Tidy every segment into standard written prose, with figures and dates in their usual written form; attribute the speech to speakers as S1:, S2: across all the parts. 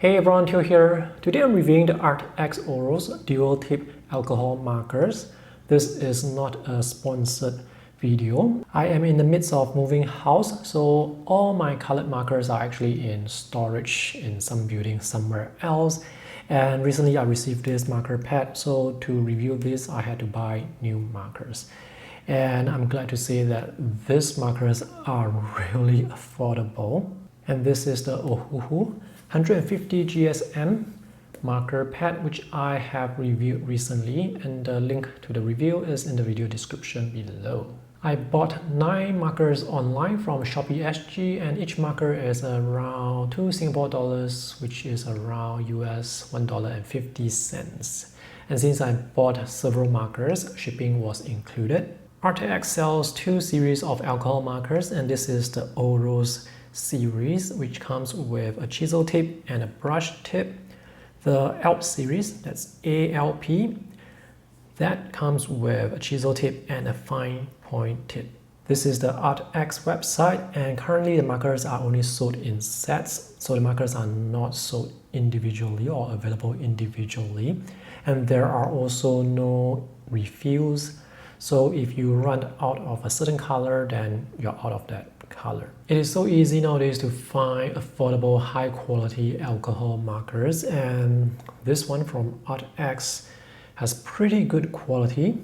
S1: Hey everyone, Teo here. Today I'm reviewing the Arrtx OROS dual tip alcohol markers. This is not a sponsored video. I am in the midst of moving house, so all my colored markers are actually in storage in some building somewhere else. And recently I received this marker pad, so to review this I had to buy new markers. And I'm glad to say that these markers are really affordable. And this is the OHUHU 150 GSM marker pad, which I have reviewed recently, and the link to the review is in the video description below. I bought 9 markers online from Shopee SG, and each marker is around 2 Singapore dollars, which is around US $1.50. And since I bought several markers, shipping was included. Arrtx sells 2 series of alcohol markers, and this is the OROS series, which comes with a chisel tip and a brush tip. The ALP series, that's ALP, that comes with a chisel tip and a fine point tip. This is the Arrtx website, and currently the markers are only sold in sets, so the markers are not sold individually or available individually, and there are also no refills. So if you run out of a certain color, then you're out of that color. It is so easy nowadays to find affordable, high quality alcohol markers, and this one from Arrtx has pretty good quality.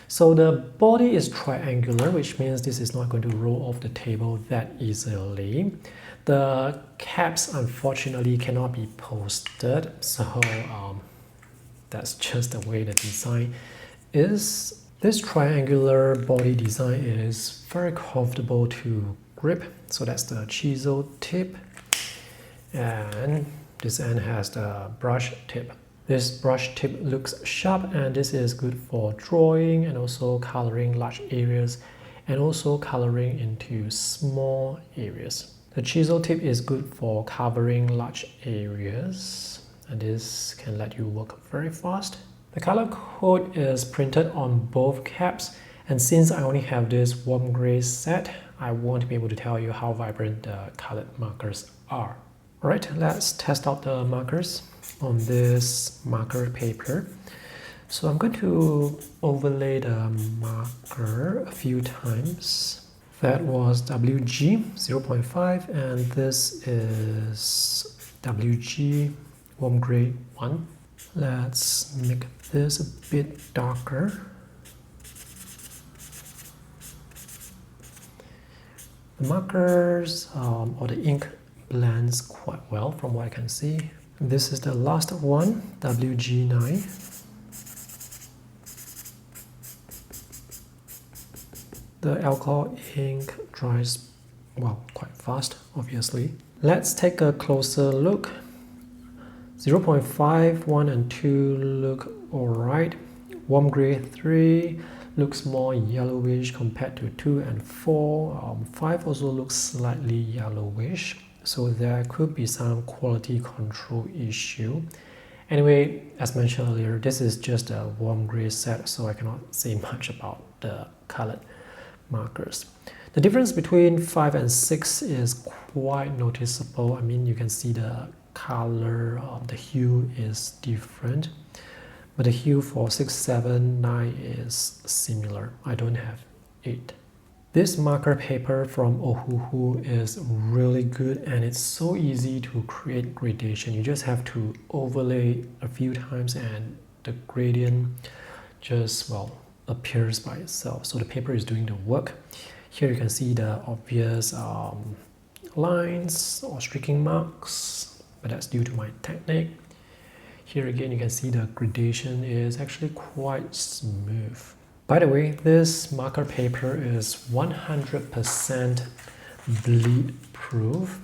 S1: So the body is triangular, which means this is not going to roll off the table that easily. The caps unfortunately cannot be posted, so that's just the way the design is. This triangular body design is very comfortable to grip, so that's the chisel tip, and this end has the brush tip. This brush tip looks sharp, and this is good for drawing and also coloring large areas and also coloring into small areas. The chisel tip is good for covering large areas, and this can let you work very fast. The color code is printed on both caps, and since I only have this warm gray set, I won't be able to tell you how vibrant the colored markers are. Alright, let's test out the markers on this marker paper. So I'm going to overlay the marker a few times. That was WG 0.5, and this is WG warm gray 1. Let's make this a bit darker. The markers or the ink blends quite well from what I can see. This is the last one, WG9. The alcohol ink dries, well, quite fast, obviously. Let's take a closer look. 0.5, 1 and 2 look alright. Warm gray 3 looks more yellowish compared to 2 and 4. 5 also looks slightly yellowish, so there could be some quality control issue. Anyway, as mentioned earlier, this is just a warm gray set, so I cannot say much about the colored markers. The difference between 5 and 6 is quite noticeable. I mean, you can see the color of the hue is different, but the hue for 6, 7, 9 is similar. I don't have 8. This marker paper from OHUHU is really good, and it's so easy to create gradation. You just have to overlay a few times and the gradient just, well, appears by itself. So the paper is doing the work. Here you can see the obvious lines or streaking marks, but that's due to my technique. Here again you can see the gradation is actually quite smooth. By the way, this marker paper is 100% bleed proof,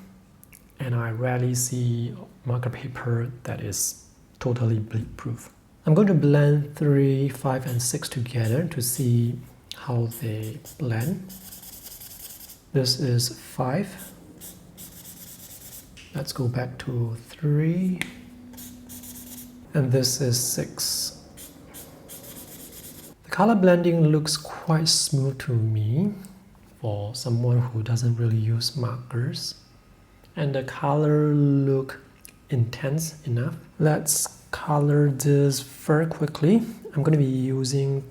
S1: and I rarely see marker paper that is totally bleed proof. I'm going to blend 3, 5 and 6 together to see how they blend. This is 5. Let's go back to 3, and this is 6. The color blending looks quite smooth to me for someone who doesn't really use markers, and the color look intense enough. Let's color this very quickly. I'm going to be using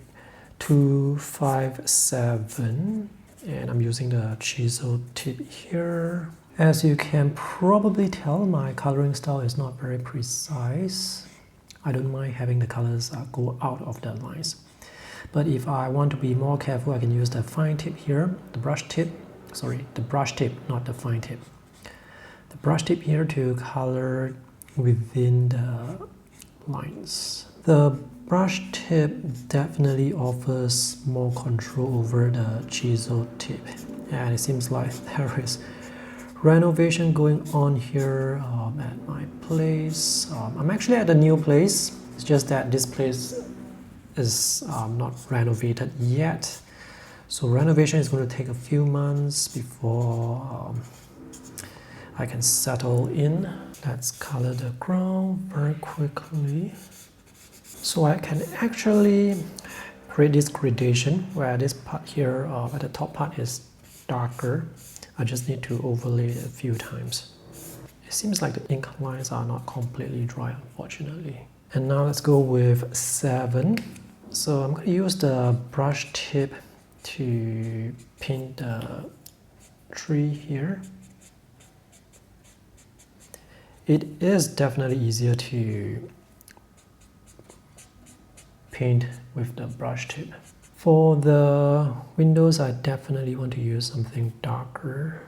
S1: 257 and I'm using the chisel tip here. As you can probably tell, my coloring style is not very precise. I don't mind having the colors go out of the lines. But if I want to be more careful, I can use the fine tip here, the brush tip, not the fine tip. The brush tip here to color within the lines. The brush tip definitely offers more control over the chisel tip. And it seems like there is renovation going on here at my place. I'm actually at a new place. It's just that this place is not renovated yet. So renovation is going to take a few months before I can settle in. Let's color the ground very quickly. So I can actually create this gradation where this part here at the top part is darker. I just need to overlay it a few times. It seems like the ink lines are not completely dry, unfortunately. And now let's go with 7. So I'm going to use the brush tip to paint the tree here. It is definitely easier to paint with the brush tip. For the windows, I definitely want to use something darker.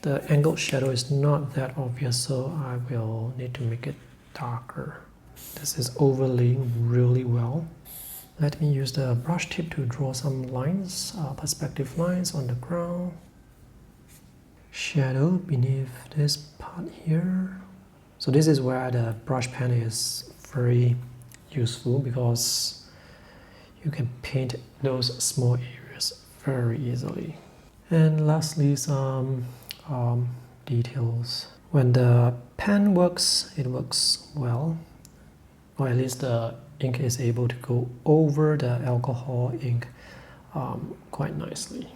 S1: The angled shadow is not that obvious, so I will need to make it darker. This is overlaying really well. Let me use the brush tip to draw some lines, perspective lines on the ground. Shadow beneath this part here. So this is where the brush pen is very useful because you can paint those small areas very easily. And lastly, some details. When the pen works, it works well, or at least the ink is able to go over the alcohol ink quite nicely.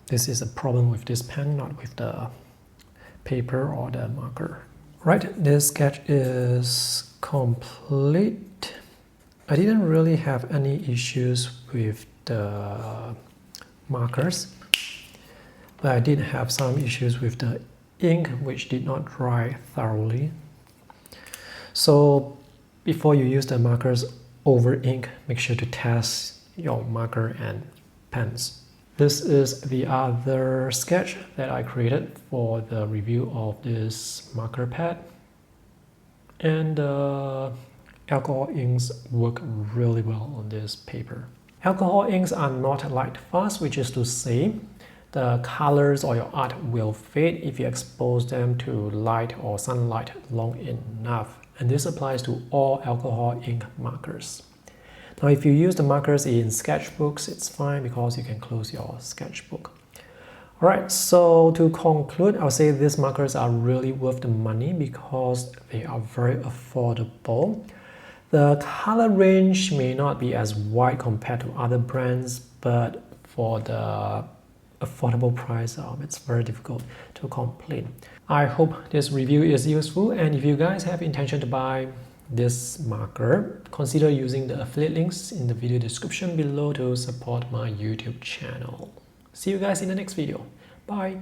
S1: This is a problem with this pen, not with the paper or the marker. Right, this sketch is complete. I didn't really have any issues with the markers, but I did have some issues with the ink, which did not dry thoroughly. So before you use the markers over ink, make sure to test your marker and pens. This is the other sketch that I created for the review of this marker pad. And alcohol inks work really well on this paper. Alcohol inks are not light fast, which is to say the colors or your art will fade if you expose them to light or sunlight long enough. And this applies to all alcohol ink markers. Now, if you use the markers in sketchbooks, it's fine because you can close your sketchbook. Alright, so to conclude, I'll say these markers are really worth the money because they are very affordable. The color range may not be as wide compared to other brands, but for the affordable price, it's very difficult to complain. I hope this review is useful, and if you guys have intention to buy this marker, consider using the affiliate links in the video description below to support my YouTube channel. See you guys in the next video. Bye!